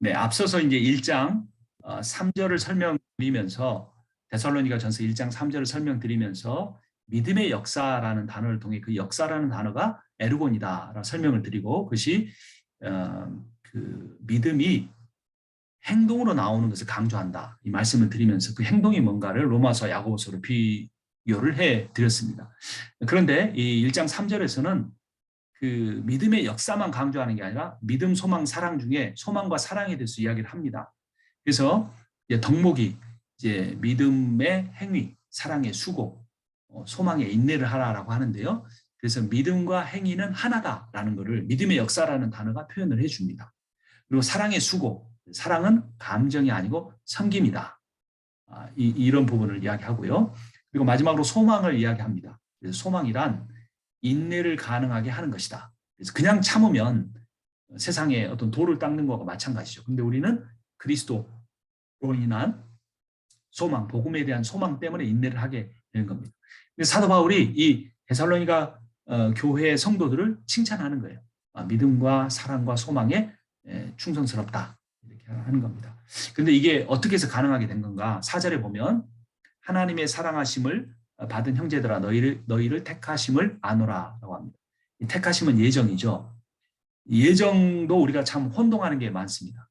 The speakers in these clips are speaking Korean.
네, 앞서서 이제 1장 3절을 설명드리면서 데살로니가전서 1장 3절을 설명드리면서 믿음의 역사라는 단어를 통해 그 역사라는 단어가 에르곤이다라고 설명을 드리고 그것이 그 믿음이 행동으로 나오는 것을 강조한다. 이 말씀을 드리면서 그 행동이 뭔가를 로마서 야고보서로 비교를 해 드렸습니다. 그런데 이 1장 3절에서는 그 믿음의 역사만 강조하는 게 아니라 믿음, 소망, 사랑 중에 소망과 사랑에 대해서 이야기를 합니다. 그래서 이제 덕목이 이제 믿음의 행위, 사랑의 수고, 소망의 인내를 하라라고 하는데요. 그래서 믿음과 행위는 하나다라는 것을 믿음의 역사라는 단어가 표현을 해줍니다. 그리고 사랑의 수고, 사랑은 감정이 아니고 섬김이다. 이런 부분을 이야기하고요. 그리고 마지막으로 소망을 이야기합니다. 그래서 소망이란 인내를 가능하게 하는 것이다. 그래서 그냥 참으면 세상에 어떤 돌을 닦는 것과 마찬가지죠. 근데 우리는 그리스도로 인한 소망, 복음에 대한 소망 때문에 인내를 하게 되는 겁니다. 사도 바울이 이 데살로니가 교회의 성도들을 칭찬하는 거예요. 믿음과 사랑과 소망에 충성스럽다. 이렇게 하는 겁니다. 그런데 이게 어떻게 해서 가능하게 된 건가? 4절에 보면 하나님의 사랑하심을 받은 형제들아 너희를 택하심을 아노라라고 합니다. 이 택하심은 예정이죠. 예정도 우리가 참 혼동하는 게 많습니다.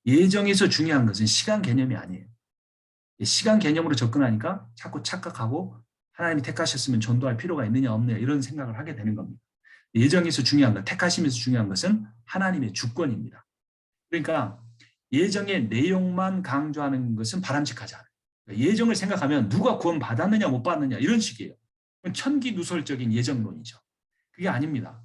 예정에서 중요한 것은 시간 개념이 아니에요. 시간 개념으로 접근하니까 자꾸 착각하고 하나님이 택하셨으면 전도할 필요가 있느냐 없느냐 이런 생각을 하게 되는 겁니다. 예정에서 중요한 것, 택하심에서 중요한 것은 하나님의 주권입니다. 그러니까 예정의 내용만 강조하는 것은 바람직하지 않아요. 예정을 생각하면 누가 구원 받았느냐 못 받느냐 이런 식이에요. 천기누설적인 예정론이죠. 그게 아닙니다.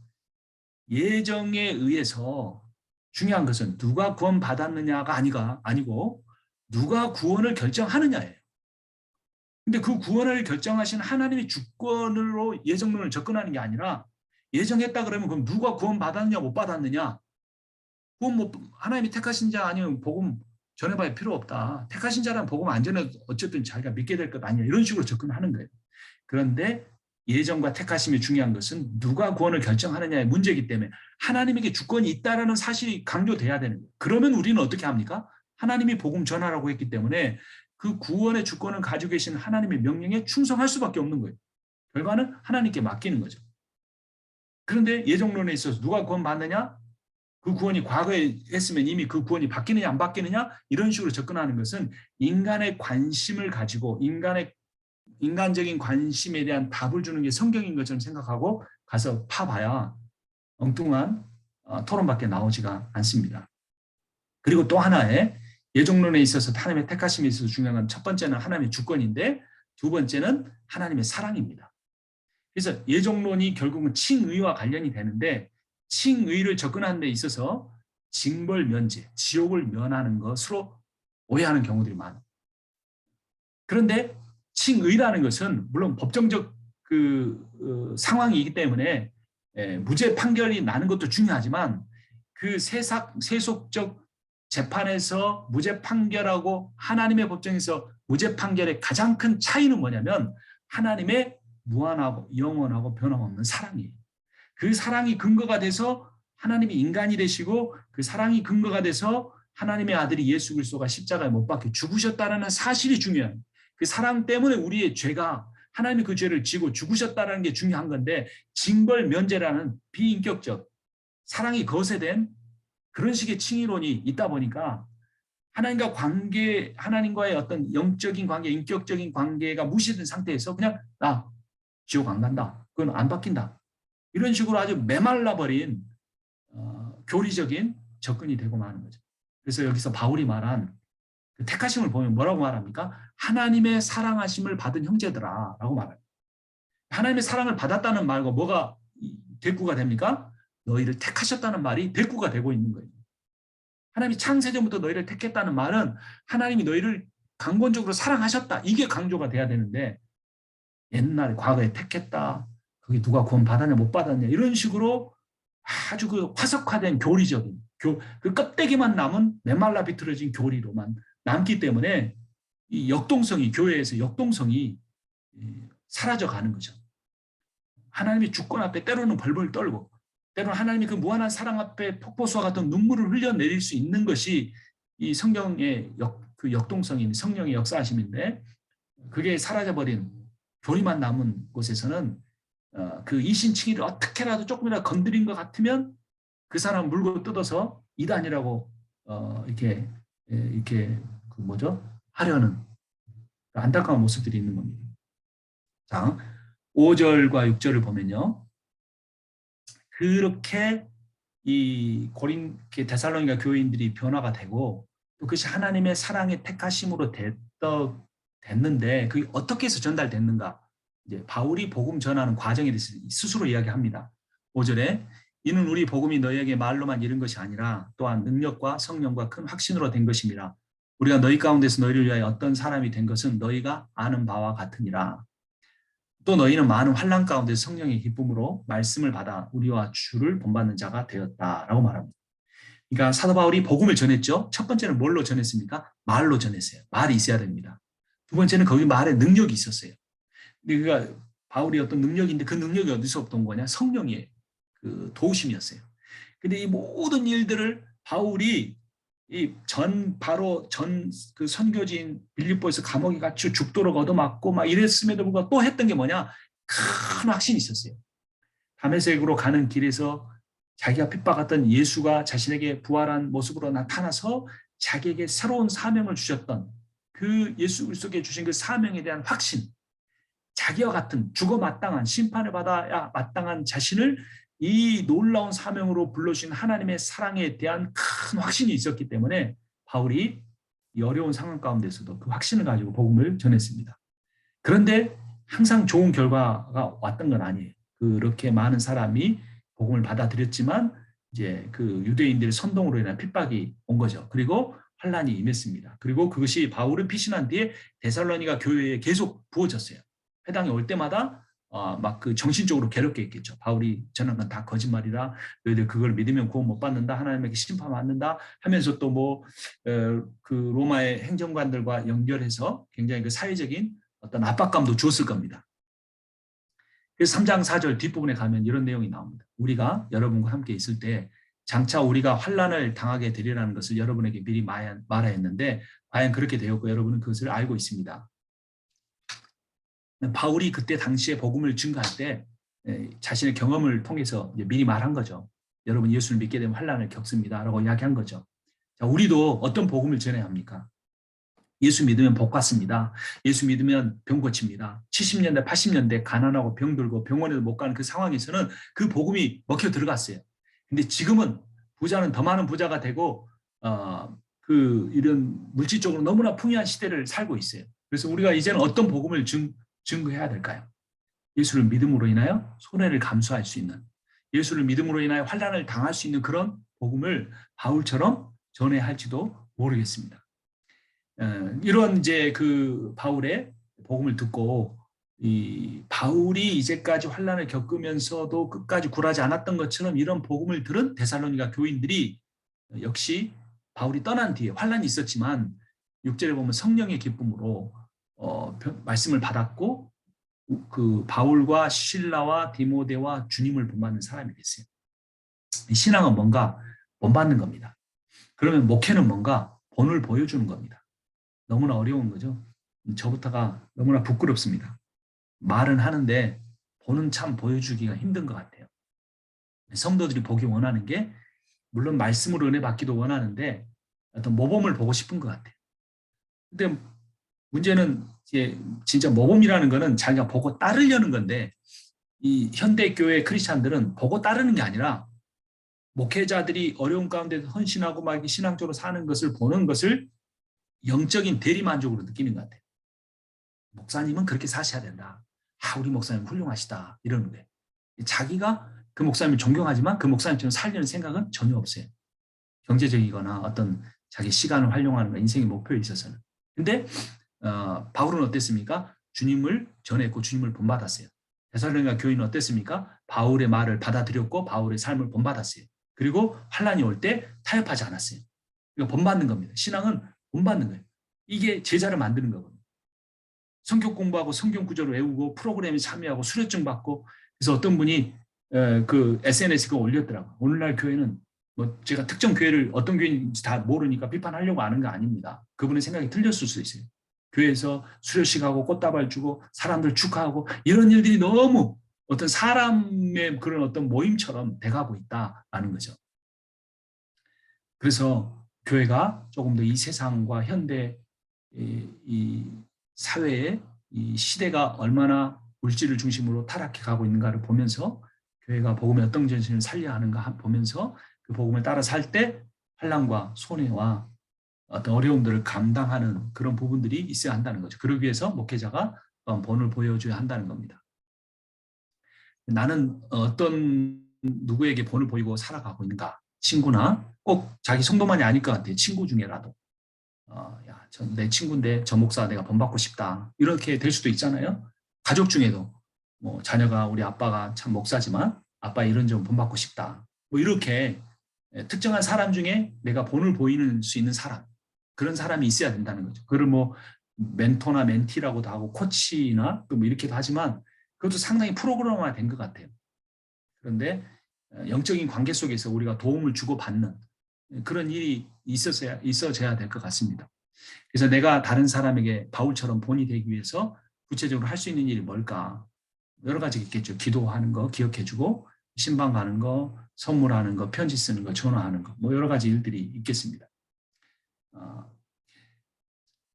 예정에 의해서 중요한 것은 누가 구원 받았느냐가 아니고 누가 구원을 결정하느냐예요. 근데 그 구원을 결정하신 하나님의 주권으로 예정론을 접근하는 게 아니라 예정했다 그러면 그럼 누가 구원 받았느냐 못 받았느냐 하나님이 택하신 자 아니면 복음 전해봐야 필요 없다. 택하신 자라면 복음 안 전해도 어쨌든 자기가 믿게 될 것 아니냐 이런 식으로 접근하는 거예요. 그런데 예정과 택하심이 중요한 것은 누가 구원을 결정하느냐의 문제이기 때문에 하나님에게 주권이 있다는 사실이 강조돼야 되는 거예요. 그러면 우리는 어떻게 합니까? 하나님이 복음 전하라고 했기 때문에 그 구원의 주권을 가지고 계신 하나님의 명령에 충성할 수밖에 없는 거예요. 결과는 하나님께 맡기는 거죠. 그런데 예정론에 있어서 누가 구원 받느냐? 그 구원이 과거에 했으면 이미 그 구원이 바뀌느냐 안 바뀌느냐 이런 식으로 접근하는 것은 인간의 관심을 가지고 인간적인 관심에 대한 답을 주는 게 성경인 것처럼 생각하고 가서 파봐야 엉뚱한 토론밖에 나오지가 않습니다. 그리고 또 하나의 예정론에 있어서 하나님의 택하심에 있어서 중요한 건 첫 번째는 하나님의 주권인데 두 번째는 하나님의 사랑입니다. 그래서 예정론이 결국은 칭의와 관련이 되는데 칭의를 접근하는 데 있어서 징벌 면제, 지옥을 면하는 것으로 오해하는 경우들이 많아요. 그런데 칭의라는 것은 물론 법정적 상황이기 때문에 무죄 판결이 나는 것도 중요하지만 그 세속적 재판에서 무죄 판결하고 하나님의 법정에서 무죄 판결의 가장 큰 차이는 뭐냐면 하나님의 무한하고 영원하고 변함없는 사랑이에요. 그 사랑이 근거가 돼서 하나님이 인간이 되시고 그 사랑이 근거가 돼서 하나님의 아들이 예수 그리스도가 십자가에 못 박혀 죽으셨다는 사실이 중요해요. 그 사랑 때문에 우리의 죄가 하나님이 그 죄를 지고 죽으셨다는 게 중요한 건데 징벌 면제라는 비인격적 사랑이 거세된 그런 식의 칭의론이 있다 보니까 하나님과의 어떤 영적인 관계, 인격적인 관계가 무시된 상태에서 그냥 나 지옥 안 간다. 그건 안 바뀐다. 이런 식으로 아주 메말라버린 교리적인 접근이 되고 마는 거죠. 그래서 여기서 바울이 말한 그 택하심을 보면 뭐라고 말합니까? 하나님의 사랑하심을 받은 형제들아 라고 말합니다. 하나님의 사랑을 받았다는 말과 뭐가 대꾸가 됩니까? 너희를 택하셨다는 말이 대꾸가 되고 있는 거예요. 하나님이 창세전부터 너희를 택했다는 말은 하나님이 너희를 강권적으로 사랑하셨다. 이게 강조가 돼야 되는데 옛날에 과거에 택했다. 그게 누가 구원 받았냐 못 받았냐 이런 식으로 아주 그 화석화된 교리적인 그 껍데기만 남은 메말라 비틀어진 교리로만 남기 때문에 이 역동성이 교회에서 역동성이 사라져가는 거죠. 하나님의 주권 앞에 때로는 벌벌 떨고 때로는 하나님이 그 무한한 사랑 앞에 폭포수와 같은 눈물을 흘려내릴 수 있는 것이 이 성경의 그 역동성인 성령의 역사하심인데, 그게 사라져버린 교리만 남은 곳에서는 그 이신칭의를 어떻게라도 조금이라도 건드린 것 같으면 그 사람 물고 뜯어서 이단이라고 이렇게 그 뭐죠? 하려는 안타까운 모습들이 있는 겁니다. 자, 5절과 6절을 보면요. 그렇게 이 데살로니가 교인들이 변화가 되고 또 그것이 하나님의 사랑의 택하심으로 됐는데 그게 어떻게 해서 전달됐는가? 이제 바울이 복음 전하는 과정에 대해서 스스로 이야기합니다. 5절에 이는 우리 복음이 너희에게 말로만 이른 것이 아니라 또한 능력과 성령과 큰 확신으로 된 것임이라. 우리가 너희 가운데서 너희를 위하여 어떤 사람이 된 것은 너희가 아는 바와 같으니라. 또 너희는 많은 환난 가운데 성령의 기쁨으로 말씀을 받아 우리와 주를 본받는 자가 되었다라고 말합니다. 그러니까 사도 바울이 복음을 전했죠. 첫 번째는 뭘로 전했습니까? 말로 전했어요. 말이 있어야 됩니다. 두 번째는 거기 말에 능력이 있었어요. 그러니까 바울이 어떤 능력인데 그 능력이 어디서 온 거냐? 성령의 그 도우심이었어요. 근데 이 모든 일들을 바울이 바로 전 그 선교지인 빌립보에서 감옥에 갇혀 죽도록 얻어맞고 막 이랬음에도 불구하고 또 했던 게 뭐냐? 큰 확신이 있었어요. 다메섹으로 가는 길에서 자기가 핍박했던 예수가 자신에게 부활한 모습으로 나타나서 자기에게 새로운 사명을 주셨던 그 예수 그리스도께 주신 그 사명에 대한 확신, 자기와 같은 죽어 마땅한 심판을 받아야 마땅한 자신을 이 놀라운 사명으로 불러주신 하나님의 사랑에 대한 큰 확신이 있었기 때문에 바울이 이 어려운 상황 가운데서도 그 확신을 가지고 복음을 전했습니다. 그런데 항상 좋은 결과가 왔던 건 아니에요. 그렇게 많은 사람이 복음을 받아들였지만 이제 그 유대인들의 선동으로 인한 핍박이 온 거죠. 그리고 환란이 임했습니다. 그리고 그것이 바울은 피신한 뒤에 데살로니가 교회에 계속 부어졌어요. 회당에 올 때마다 막 그 정신적으로 괴롭게 했겠죠. 바울이 전한 건 다 거짓말이라 너희들 그걸 믿으면 구원 못 받는다. 하나님에게 심판 받는다 하면서 또 뭐 그 로마의 행정관들과 연결해서 굉장히 그 사회적인 어떤 압박감도 줬을 겁니다. 그래서 3장 4절 뒷부분에 가면 이런 내용이 나옵니다. 우리가 여러분과 함께 있을 때 장차 우리가 환란을 당하게 되리라는 것을 여러분에게 미리 말하였는데 과연 그렇게 되었고 여러분은 그것을 알고 있습니다. 바울이 그때 당시에 복음을 증거할 때 자신의 경험을 통해서 미리 말한 거죠. 여러분 예수를 믿게 되면 환란을 겪습니다. 라고 이야기한 거죠. 자, 우리도 어떤 복음을 전해야 합니까? 예수 믿으면 복 받습니다. 예수 믿으면 병 고칩니다. 70년대, 80년대 가난하고 병들고 병원에도 못 가는 그 상황에서는 그 복음이 먹혀 들어갔어요. 근데 지금은 부자는 더 많은 부자가 되고 이런 물질적으로 너무나 풍요한 시대를 살고 있어요. 그래서 우리가 이제는 어떤 복음을 증거해야 될까요? 예수를 믿음으로 인하여 손해를 감수할 수 있는, 예수를 믿음으로 인하여 환난을 당할 수 있는 그런 복음을 바울처럼 전해야 할지도 모르겠습니다. 이런 이제 그 바울의 복음을 듣고 이 바울이 이제까지 환난을 겪으면서도 끝까지 굴하지 않았던 것처럼 이런 복음을 들은 데살로니가 교인들이 역시 바울이 떠난 뒤에 환난이 있었지만 6절에 보면 성령의 기쁨으로 말씀을 받았고 그 바울과 실라와 디모데와 주님을 본받는 사람이 됐어요. 신앙은 뭔가 본받는 겁니다. 그러면 목회는 뭔가 본을 보여주는 겁니다. 너무나 어려운 거죠. 저부터가 너무나 부끄럽습니다. 말은 하는데 본은 참 보여주기가 힘든 것 같아요. 성도들이 보기 원하는 게 물론 말씀으로 은혜 받기도 원하는데 어떤 모범을 보고 싶은 것 같아요. 근데 문제는 이제 진짜 모범이라는 거는 자기가 보고 따르려는 건데 이 현대 교회 크리스찬들은 보고 따르는 게 아니라 목회자들이 어려운 가운데 헌신하고 막 신앙적으로 사는 것을 보는 것을 영적인 대리만족으로 느끼는 것 같아요. 목사님은 그렇게 사셔야 된다. 우리 목사님 훌륭하시다. 이러는 거예요. 자기가 그 목사님을 존경하지만 그 목사님처럼 살려는 생각은 전혀 없어요. 경제적이거나 어떤 자기 시간을 활용하는 거 인생의 목표에 있어서는. 근데 바울은 어땠습니까? 주님을 전했고 주님을 본받았어요. 데살로니가 교인은 어땠습니까? 바울의 말을 받아들였고 바울의 삶을 본받았어요. 그리고 환란이 올 때 타협하지 않았어요. 그러니까 본받는 겁니다. 신앙은 본받는 거예요. 이게 제자를 만드는 거거든요. 성경 공부하고 성경 구절을 외우고 프로그램에 참여하고 수료증 받고 그래서 어떤 분이 그 SNS에 올렸더라고요. 오늘날 교회는 뭐 제가 특정 교회를 어떤 교회인지 다 모르니까 비판하려고 하는 거 아닙니다. 그분의 생각이 틀렸을 수 있어요. 교회에서 수료식하고 꽃다발 주고 사람들 축하하고 이런 일들이 너무 어떤 사람의 그런 어떤 모임처럼 돼가고 있다라는 거죠. 그래서 교회가 조금 더 이 세상과 현대 이 사회의 이 시대가 얼마나 물질을 중심으로 타락해 가고 있는가를 보면서 교회가 복음의 어떤 정신을 살려야 하는가 보면서 그 복음을 따라 살 때 환난과 손해와 어떤 어려움들을 감당하는 그런 부분들이 있어야 한다는 거죠. 그러기 위해서 목회자가 본을 보여줘야 한다는 겁니다. 나는 어떤 누구에게 본을 보이고 살아가고 있는가? 친구나 꼭 자기 성도만이 아닐 것 같아요. 친구 중에라도. 야, 내 친구인데 저 목사 내가 본받고 싶다. 이렇게 될 수도 있잖아요. 가족 중에도 뭐 자녀가 우리 아빠가 참 목사지만 아빠 이런 점 본받고 싶다. 뭐 이렇게 특정한 사람 중에 내가 본을 보이는 수 있는 사람 그런 사람이 있어야 된다는 거죠. 그걸 뭐 멘토나 멘티라고도 하고 코치나 또 뭐 이렇게도 하지만 그것도 상당히 프로그램화 된 것 같아요. 그런데 영적인 관계 속에서 우리가 도움을 주고받는 그런 일이 있어져야 될 것 같습니다. 그래서 내가 다른 사람에게 바울처럼 본이 되기 위해서 구체적으로 할 수 있는 일이 뭘까? 여러 가지 있겠죠. 기도하는 거 기억해주고 신방 가는 거, 선물하는 거, 편지 쓰는 거, 전화하는 거, 뭐 여러 가지 일들이 있겠습니다.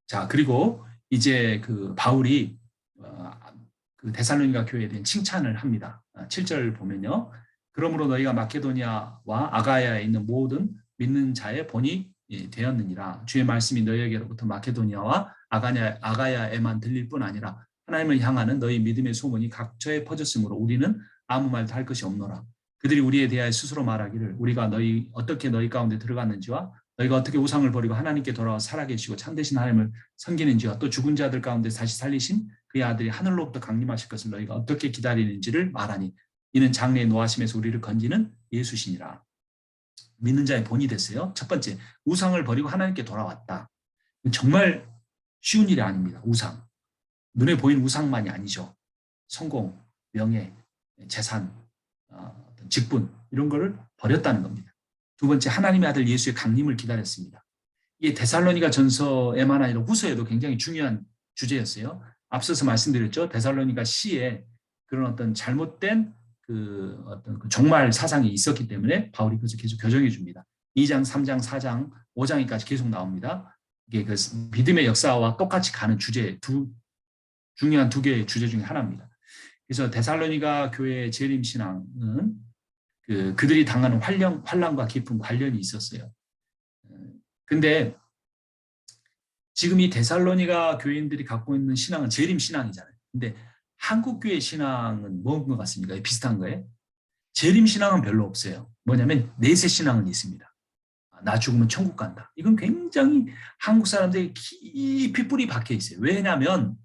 자, 그리고 이제 그 바울이 그 데살로니가 교회에 대한 칭찬을 합니다. 7절 보면요. 그러므로 너희가 마케도니아와 아가야에 있는 모든 믿는 자의 본이 되었느니라. 주의 말씀이 너희에게로부터 마케도니아와 아가야에만 들릴 뿐 아니라 하나님을 향하는 너희 믿음의 소문이 각처에 퍼졌으므로 우리는 아무 말도 할 것이 없노라. 그들이 우리에 대하여 스스로 말하기를 우리가 어떻게 너희 가운데 들어갔는지와 너희가 어떻게 우상을 버리고 하나님께 돌아와 살아계시고 참되신 하나님을 섬기는지와 또 죽은 자들 가운데 다시 살리신 그의 아들이 하늘로부터 강림하실 것을 너희가 어떻게 기다리는지를 말하니 이는 장래의 노하심에서 우리를 건지는 예수시니라. 믿는 자의 본이 됐어요. 첫 번째, 우상을 버리고 하나님께 돌아왔다. 정말 쉬운 일이 아닙니다. 우상. 눈에 보이는 우상만이 아니죠. 성공, 명예, 재산, 직분 이런 거를 버렸다는 겁니다. 두 번째, 하나님의 아들 예수의 강림을 기다렸습니다. 이게 데살로니가 전서에만 아니라 후서에도 굉장히 중요한 주제였어요. 앞서서 말씀드렸죠. 데살로니가 시에 그런 어떤 잘못된 어떤 종말 사상이 있었기 때문에 바울이 그것을 계속 교정해 줍니다. 2장, 3장, 4장, 5장까지 계속 나옵니다. 이게 그 믿음의 역사와 똑같이 가는 중요한 두 개의 주제 중에 하나입니다. 그래서 데살로니가 교회의 재림 신앙은 그들이 당하는 환난과 깊은 관련이 있었어요. 근데 지금 이 데살로니가 교인들이 갖고 있는 신앙은 재림 신앙이잖아요. 근데 한국 교회 신앙은 뭔 것 같습니까? 비슷한 거예요. 재림 신앙은 별로 없어요. 뭐냐면 내세 신앙은 있습니다. 나 죽으면 천국 간다. 이건 굉장히 한국 사람들이 깊이 뿌리 박혀 있어요. 왜냐하면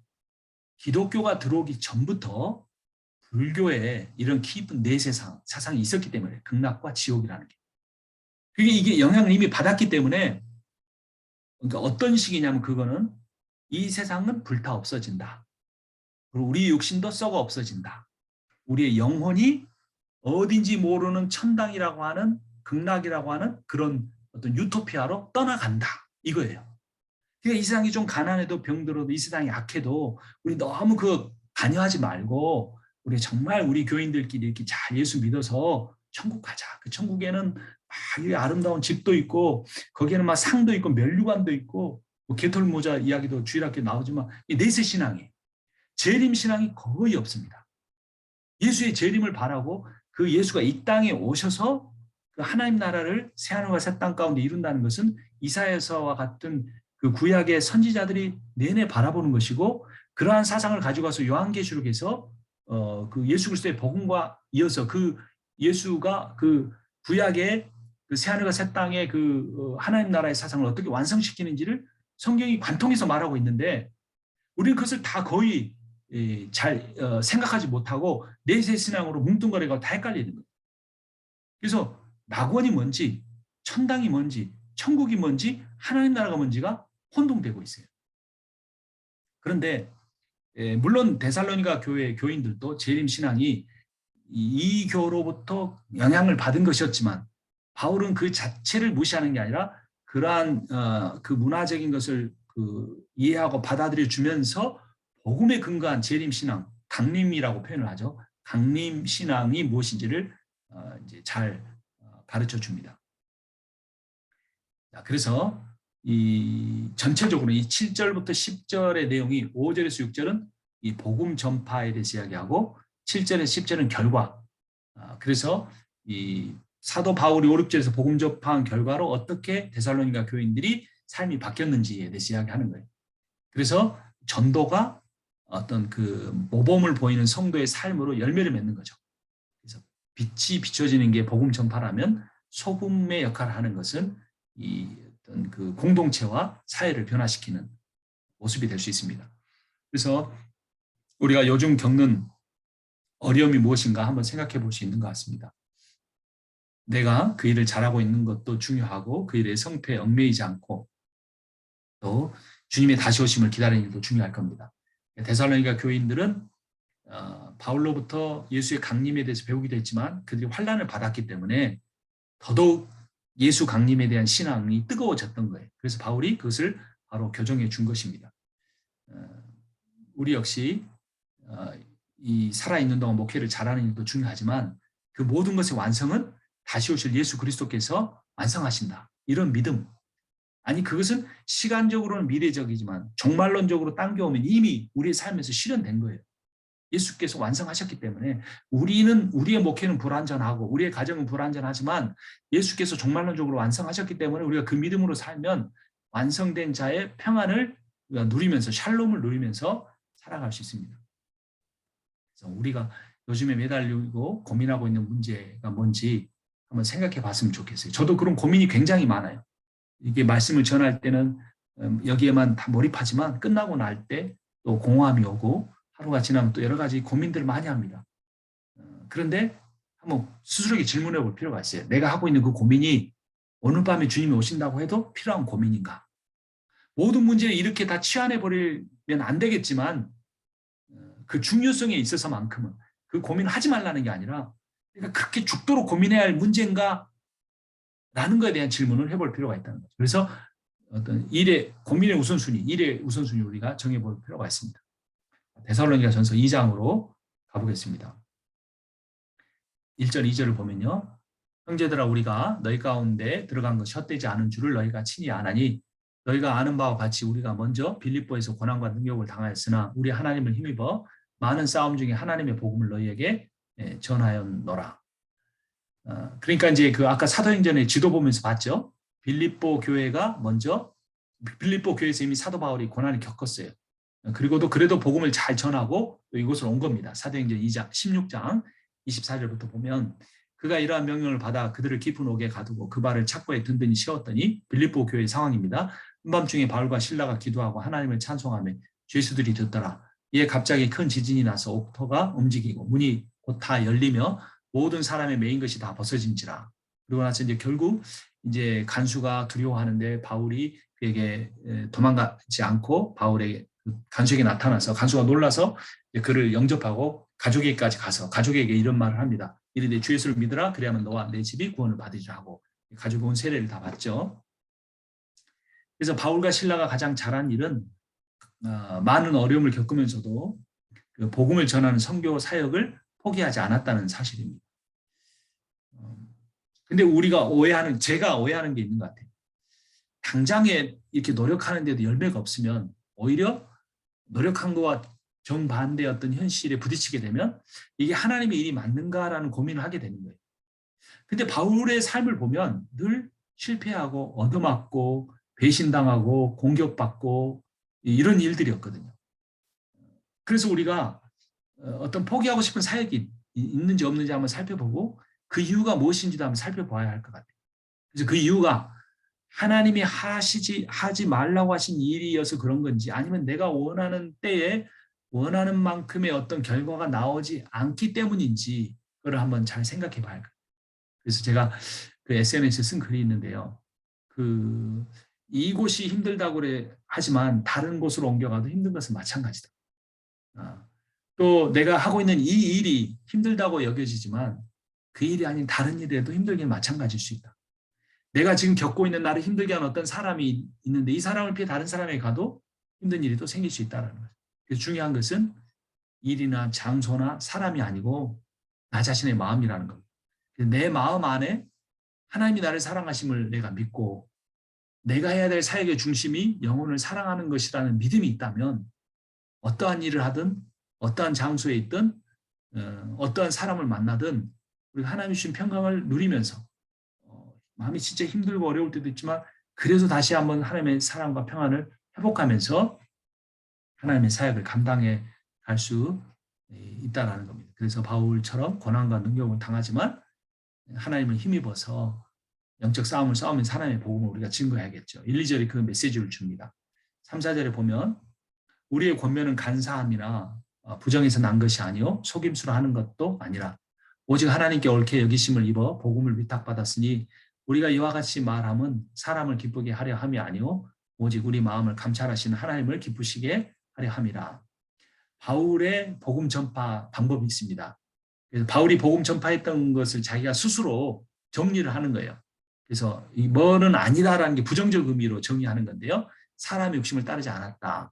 기독교가 들어오기 전부터 불교에 이런 깊은 내세 사상이 있었기 때문에 극락과 지옥이라는 게. 이게 영향을 이미 받았기 때문에 그러니까 어떤 식이냐면 그거는 이 세상은 불타 없어진다. 그리고 우리 육신도 썩어 없어진다. 우리의 영혼이 어딘지 모르는 천당이라고 하는 극락이라고 하는 그런 어떤 유토피아로 떠나간다. 이거예요. 그러니까 이 세상이 좀 가난해도 병들어도 이 세상이 악해도 우리 너무 관여하지 말고 우리 정말 우리 교인들끼리 이렇게 잘 예수 믿어서 천국 가자. 그 천국에는 막 아름다운 집도 있고 거기에는 막 상도 있고 면류관도 있고 뭐 개털 모자 이야기도 주일학교에 나오지만 이 내세 신앙이 재림 신앙이 거의 없습니다. 예수의 재림을 바라고 그 예수가 이 땅에 오셔서 그 하나님 나라를 새하늘과 새 땅 가운데 이룬다는 것은 이사야서와 같은 그 구약의 선지자들이 내내 바라보는 것이고 그러한 사상을 가지고 와서 요한계시록에서 그 예수 그리스도의 복음과 이어서 그 예수가 그 구약의 그 새하늘과 새 땅의 그 하나님 나라의 사상을 어떻게 완성시키는지를 성경이 관통해서 말하고 있는데 우리는 그것을 다 거의 잘 생각하지 못하고 내세 신앙으로 뭉뚱그려가 다 헷갈리는 거예요. 그래서 낙원이 뭔지 천당이 뭔지 천국이 뭔지 하나님 나라가 뭔지가 혼동되고 있어요. 그런데 물론 데살로니가 교회 교인들도 재림 신앙이 이교로부터 영향을 받은 것이었지만 바울은 그 자체를 무시하는 게 아니라 그러한 그 문화적인 것을 이해하고 받아들여 주면서 복음에 근거한 재림 신앙, 강림이라고 표현을 하죠. 강림 신앙이 무엇인지를 이제 잘 가르쳐 줍니다. 그래서 이 전체적으로 이 7절부터 10절의 내용이 5절에서 6절은 이 복음 전파에 대해서 이야기하고 7절에서 10절은 결과. 그래서 이 사도 바울이 5, 6절에서 복음 전파한 결과로 어떻게 데살로니가 교인들이 삶이 바뀌었는지에 대해서 이야기하는 거예요. 그래서 전도가 어떤 그 모범을 보이는 성도의 삶으로 열매를 맺는 거죠. 그래서 빛이 비춰지는 게 복음 전파라면 소금의 역할을 하는 것은 이 어떤 그 공동체와 사회를 변화시키는 모습이 될 수 있습니다. 그래서 우리가 요즘 겪는 어려움이 무엇인가 한번 생각해 볼 수 있는 것 같습니다. 내가 그 일을 잘하고 있는 것도 중요하고 그 일의 성패에 얽매이지 않고 또 주님의 다시 오심을 기다리는 일도 중요할 겁니다. 데살로니가 교인들은 바울로부터 예수의 강림에 대해서 배우기도 했지만 그들이 환난을 받았기 때문에 더더욱 예수 강림에 대한 신앙이 뜨거워졌던 거예요. 그래서 바울이 그것을 바로 교정해 준 것입니다. 우리 역시 이 살아있는 동안 목회를 잘하는 일도 중요하지만 그 모든 것의 완성은 다시 오실 예수 그리스도께서 완성하신다. 이런 믿음. 아니 그것은 시간적으로는 미래적이지만 종말론적으로 당겨오면 이미 우리의 삶에서 실현된 거예요. 예수께서 완성하셨기 때문에 우리의 목회는 불완전하고 우리의 가정은 불완전하지만 예수께서 종말론적으로 완성하셨기 때문에 우리가 그 믿음으로 살면 완성된 자의 평안을 우리가 누리면서 샬롬을 누리면서 살아갈 수 있습니다. 그래서 우리가 요즘에 매달리고 고민하고 있는 문제가 뭔지 한번 생각해 봤으면 좋겠어요. 저도 그런 고민이 굉장히 많아요. 이게 말씀을 전할 때는 여기에만 다 몰입하지만 끝나고 날 때 또 공허함이 오고 하루가 지나면 또 여러 가지 고민들을 많이 합니다. 그런데 한번 스스로에게 질문해 볼 필요가 있어요. 내가 하고 있는 그 고민이 오늘 밤에 주님이 오신다고 해도 필요한 고민인가? 모든 문제를 이렇게 다 치환해 버리면 안 되겠지만 그 중요성에 있어서만큼은 그 고민을 하지 말라는 게 아니라 내가 그렇게 죽도록 고민해야 할 문제인가? 라는 것에 대한 질문을 해볼 필요가 있다는 거죠. 그래서 어떤 고민의 우선순위, 일의 우선순위를 우리가 정해볼 필요가 있습니다. 데살로니가전서 2장으로 가보겠습니다. 1절, 2절을 보면요. 형제들아 우리가 너희 가운데 들어간 것이 헛되지 않은 줄을 너희가 친히 아나니 너희가 아는 바와 같이 우리가 먼저 빌립보에서 고난과 능력을 당하였으나 우리 하나님을 힘입어 많은 싸움 중에 하나님의 복음을 너희에게 전하였노라. 그러니까 이제 그 아까 사도행전의 지도 보면서 봤죠. 빌립보 교회가 먼저 빌립보 교회에서 이미 사도 바울이 고난을 겪었어요. 그리고도 그래도 복음을 잘 전하고 또 이곳으로 온 겁니다. 사도행전 2장 16장 24절부터 보면 그가 이러한 명령을 받아 그들을 깊은 옥에 가두고 그 발을 착고에 든든히 씌웠더니 빌립보 교회의 상황입니다. 한밤중에 바울과 실라가 기도하고 하나님을 찬송하며 죄수들이 듣더라. 이에 갑자기 큰 지진이 나서 옥토가 움직이고 문이 곧 다 열리며 모든 사람의 메인 것이 다 벗어진지라. 그리고 나서 이제 결국 이제 간수가 두려워하는데 바울이 그에게 도망가지 않고 바울에게 간수에게 나타나서 간수가 놀라서 그를 영접하고 가족에게까지 가서 가족에게 이런 말을 합니다. 이르되 주 예수를 믿으라 그리하면 너와 내 집이 구원을 받으리라 하고 가지고 온 세례를 다 받죠. 그래서 바울과 실라가 가장 잘한 일은 많은 어려움을 겪으면서도 그 복음을 전하는 선교 사역을 포기하지 않았다는 사실입니다. 근데 제가 오해하는 게 있는 것 같아요. 당장에 이렇게 노력하는데도 열매가 없으면 오히려 노력한 거와 정반대의 어떤 현실에 부딪히게 되면 이게 하나님의 일이 맞는가라는 고민을 하게 되는 거예요. 근데 바울의 삶을 보면 늘 실패하고 얻어맞고 배신당하고 공격받고 이런 일들이었거든요. 그래서 우리가 어떤 포기하고 싶은 사역이 있는지 없는지 한번 살펴보고 그 이유가 무엇인지도 한번 살펴봐야 할 것 같아요. 그래서 그 이유가 하나님이 하지 말라고 하신 일이어서 그런 건지 아니면 내가 원하는 때에 원하는 만큼의 어떤 결과가 나오지 않기 때문인지 그걸 한번 잘 생각해 봐야 할 거예요. 그래서 제가 그 SNS에 쓴 글이 있는데요. 이곳이 힘들다고 그래 하지만 다른 곳으로 옮겨가도 힘든 것은 마찬가지다. 또 내가 하고 있는 이 일이 힘들다고 여겨지지만 그 일이 아닌 다른 일에도 힘들긴 마찬가지일 수 있다. 내가 지금 겪고 있는 나를 힘들게 하는 어떤 사람이 있는데 이 사람을 피해 다른 사람에게 가도 힘든 일이 또 생길 수 있다는 거죠. 그래서 중요한 것은 일이나 장소나 사람이 아니고 나 자신의 마음이라는 겁니다. 내 마음 안에 하나님이 나를 사랑하심을 내가 믿고 내가 해야 될 사역의 중심이 영혼을 사랑하는 것이라는 믿음이 있다면 어떠한 일을 하든 어떠한 장소에 있든 어떠한 사람을 만나든 우리가 하나님 주신 평강을 누리면서 마음이 진짜 힘들고 어려울 때도 있지만 그래서 다시 한번 하나님의 사랑과 평안을 회복하면서 하나님의 사역을 감당해 갈 수 있다라는 겁니다. 그래서 바울처럼 고난과 능력을 당하지만 하나님을 힘입어서 영적 싸움을 싸우면서 하나님의 복음을 우리가 증거해야겠죠. 1, 2절이 그 메시지를 줍니다. 3, 4절에 보면 우리의 권면은 간사함이나 부정에서 난 것이 아니요 속임수로 하는 것도 아니라 오직 하나님께 옳게 여기심을 입어 복음을 위탁받았으니 우리가 이와 같이 말함은 사람을 기쁘게 하려 함이 아니요 오직 우리 마음을 감찰하시는 하나님을 기쁘시게 하려 함이라. 바울의 복음 전파 방법이 있습니다. 그래서 바울이 복음 전파했던 것을 자기가 스스로 정리를 하는 거예요. 그래서 이 뭐는 아니다라는 게 부정적 의미로 정의하는 건데요. 사람의 욕심을 따르지 않았다.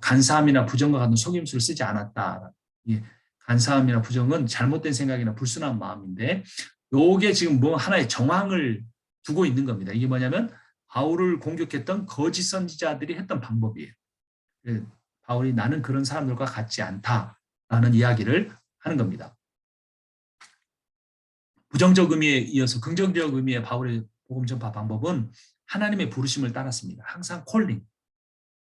간사함이나 부정과 같은 속임수를 쓰지 않았다. 간사함이나 부정은 잘못된 생각이나 불순한 마음인데 요게 지금 뭐 하나의 정황을 두고 있는 겁니다. 이게 뭐냐면 바울을 공격했던 거짓 선지자들이 했던 방법이에요. 바울이 나는 그런 사람들과 같지 않다라는 이야기를 하는 겁니다. 부정적 의미에 이어서 긍정적 의미의 바울의 복음 전파 방법은 하나님의 부르심을 따랐습니다. 항상 콜링.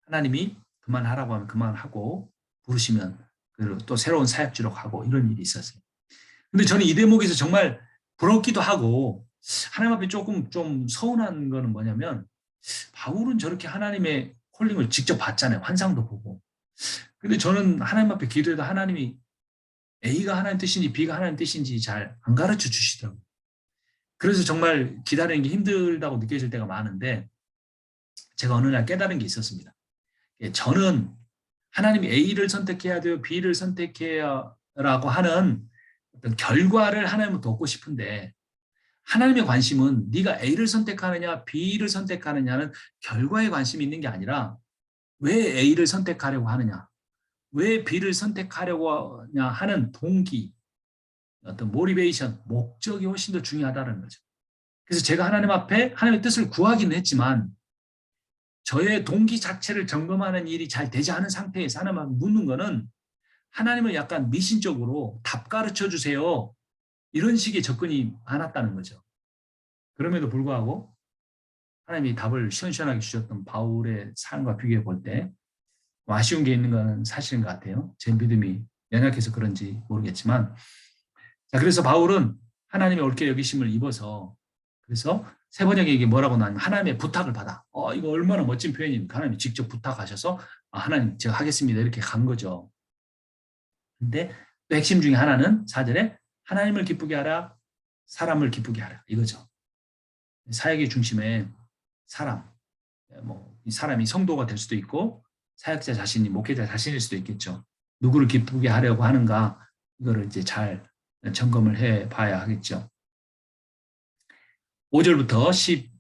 하나님이 그만하라고 하면 그만하고 부르시면 그리고 또 새로운 사역지로 가고 이런 일이 있었어요. 근데 저는 이 대목에서 정말 부럽기도 하고 하나님 앞에 조금 좀 서운한 거는 뭐냐면 바울은 저렇게 하나님의 콜링을 직접 봤잖아요. 환상도 보고. 근데 저는 하나님 앞에 기도해도 하나님이 A가 하나님 뜻인지 B가 하나님 뜻인지 잘 안 가르쳐 주시더라고요. 그래서 정말 기다리는 게 힘들다고 느껴질 때가 많은데 제가 어느 날 깨달은 게 있었습니다. 저는 하나님이 A를 선택해야 돼요, B를 선택해야라고 하는 어떤 결과를 하나님부터 얻고 싶은데 하나님의 관심은 네가 A를 선택하느냐 B를 선택하느냐는 결과에 관심이 있는 게 아니라 왜 A를 선택하려고 하느냐, 왜 B를 선택하려고 하냐 하는 동기, 어떤 모티베이션, 목적이 훨씬 더 중요하다는 거죠. 그래서 제가 하나님 앞에 하나님의 뜻을 구하기는 했지만 저의 동기 자체를 점검하는 일이 잘 되지 않은 상태에서 하나님을 묻는 거는 하나님을 약간 미신적으로 답 가르쳐 주세요. 이런 식의 접근이 많았다는 거죠. 그럼에도 불구하고 하나님이 답을 시원시원하게 주셨던 바울의 삶과 비교해 볼 때 아쉬운 게 있는 건 사실인 것 같아요. 제 믿음이 연약해서 그런지 모르겠지만 자, 그래서 바울은 하나님의 옳게 여기심을 입어서 그래서 세 번역에 이게 뭐라고 나냐면 하나님의 부탁을 받아. 이거 얼마나 멋진 표현입니까? 하나님이 직접 부탁하셔서 하나님 제가 하겠습니다. 이렇게 간 거죠. 근데 또 핵심 중에 하나는 4절에 하나님을 기쁘게 하라, 사람을 기쁘게 하라 이거죠. 사역의 중심에 사람, 이 사람이 성도가 될 수도 있고 사역자 자신이 목회자 자신일 수도 있겠죠. 누구를 기쁘게 하려고 하는가 이거를 이제 잘 점검을 해 봐야 하겠죠. 5절부터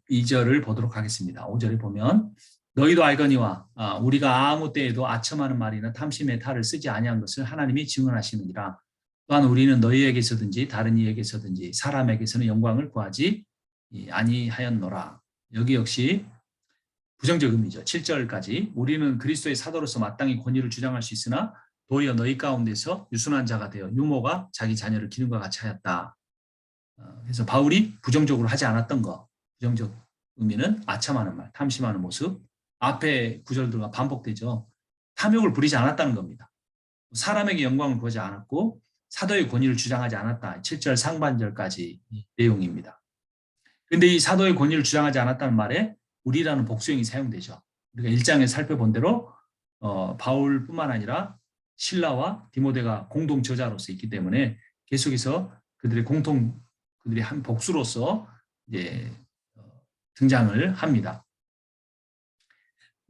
12절을 보도록 하겠습니다. 5절에 보면 너희도 알거니와 우리가 아무 때에도 아첨하는 말이나 탐심의 탈을 쓰지 아니한 것을 하나님이 증언하시느니라. 또한 우리는 너희에게서든지 다른 이에게서든지 사람에게서는 영광을 구하지 아니하였노라. 여기 역시 부정적 의미죠. 7절까지 우리는 그리스도의 사도로서 마땅히 권위를 주장할 수 있으나 도리어 너희 가운데서 유순한 자가 되어 유모가 자기 자녀를 기름과 같이 하였다. 그래서 바울이 부정적으로 하지 않았던 거, 부정적 의미는 아첨하는 말, 탐심하는 모습. 앞에 구절들과 반복되죠. 탐욕을 부리지 않았다는 겁니다. 사람에게 영광을 구하지 않았고 사도의 권위를 주장하지 않았다. 7절 상반절까지 내용입니다. 그런데 이 사도의 권위를 주장하지 않았다는 말에 우리라는 복수형이 사용되죠. 우리가 1장에 살펴본 대로 바울뿐만 아니라 실라와 디모데가 공동 저자로서 있기 때문에 계속해서 그들의 한 복수로서 이제 등장을 합니다.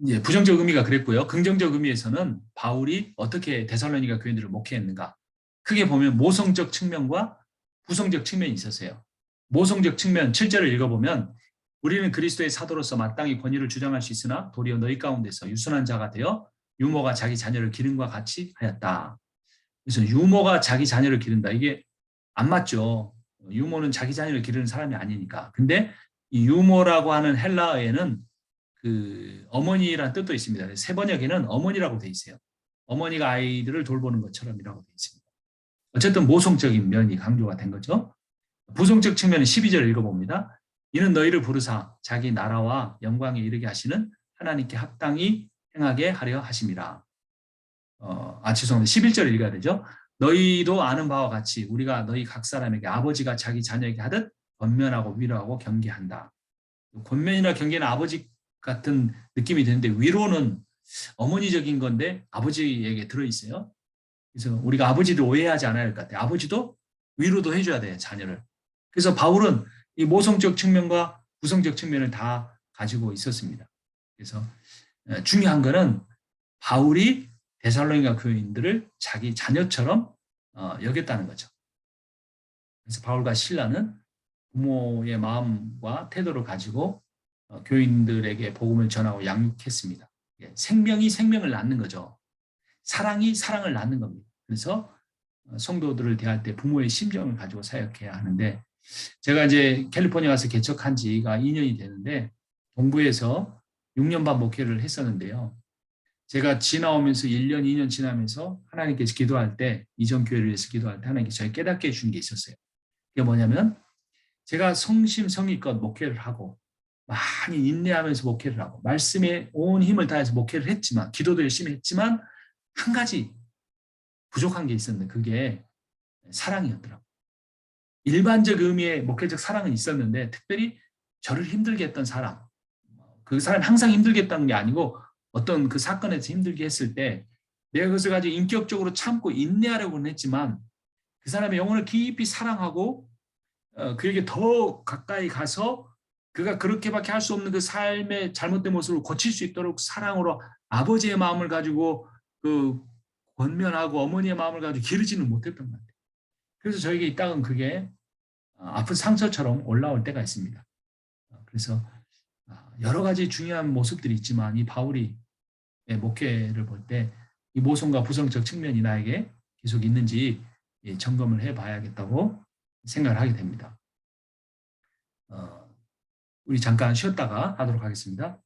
예, 부정적 의미가 그랬고요. 긍정적 의미에서는 바울이 어떻게 데살로니가 교인들을 목회했는가. 크게 보면 모성적 측면과 부성적 측면이 있었어요. 모성적 측면 7절을 읽어보면 우리는 그리스도의 사도로서 마땅히 권위를 주장할 수 있으나 도리어 너희 가운데서 유순한 자가 되어 유모가 자기 자녀를 기름과 같이 하였다. 그래서 유모가 자기 자녀를 기른다. 이게 안 맞죠. 유모는 자기 자녀를 기르는 사람이 아니니까. 근데 이 유모라고 하는 헬라어에는 그 어머니라는 뜻도 있습니다. 세 번역에는 어머니라고 돼 있어요. 어머니가 아이들을 돌보는 것처럼이라고 돼 있습니다. 어쨌든 모성적인 면이 강조가 된 거죠. 부성적 측면은 12절 읽어봅니다. 이는 너희를 부르사 자기 나라와 영광에 이르게 하시는 하나님께 합당히 행하게 하려 하심이라. 죄송합니다. 11절 읽어야 되죠. 너희도 아는 바와 같이 우리가 너희 각 사람에게 아버지가 자기 자녀에게 하듯 권면하고 위로하고 경계한다. 권면이나 경계는 아버지 같은 느낌이 드는데 위로는 어머니적인 건데 아버지에게 들어있어요. 그래서 우리가 아버지를 오해하지 않아야 할 것 같아요. 아버지도 위로도 해줘야 돼요, 자녀를. 그래서 바울은 이 모성적 측면과 부성적 측면을 다 가지고 있었습니다. 그래서 중요한 거는 바울이 데살로니가 교인들을 자기 자녀처럼 여겼다는 거죠. 그래서 바울과 실라는 부모의 마음과 태도를 가지고 교인들에게 복음을 전하고 양육했습니다. 생명이 생명을 낳는 거죠. 사랑이 사랑을 낳는 겁니다. 그래서 성도들을 대할 때 부모의 심정을 가지고 사역해야 하는데 제가 이제 캘리포니아 와서 개척한 지가 2년이 되는데 동부에서 6년 반 목회를 했었는데요. 제가 지나오면서 1년, 2년 지나면서 하나님께서 기도할 때 이전 교회를 위해서 기도할 때 하나님께서 저희 깨닫게 해준 게 있었어요. 그게 뭐냐면 제가 성심성의껏 목회를 하고 많이 인내하면서 목회를 하고 말씀에 온 힘을 다해서 목회를 했지만 기도도 열심히 했지만 한 가지 부족한 게 있었는데 그게 사랑이었더라고요. 일반적 의미의 목회적 사랑은 있었는데 특별히 저를 힘들게 했던 사람, 그 사람이 항상 힘들게 했다는 게 아니고 어떤 그 사건에서 힘들게 했을 때 내가 그것을 가지고 인격적으로 참고 인내하려고는 했지만 그 사람의 영혼을 깊이 사랑하고 그에게 더 가까이 가서 그가 그렇게밖에 할 수 없는 그 삶의 잘못된 모습을 고칠 수 있도록 사랑으로 아버지의 마음을 가지고 그 권면하고 어머니의 마음을 가지고 기르지는 못했던 것 같아요. 그래서 저에게 이 땅은 그게 아픈 상처처럼 올라올 때가 있습니다. 그래서 여러 가지 중요한 모습들이 있지만 이 바울이 목회를 볼 때 이 모성과 부성적 측면이 나에게 계속 있는지 점검을 해봐야겠다고 생각을 하게 됩니다. 우리 잠깐 쉬었다가 하도록 하겠습니다.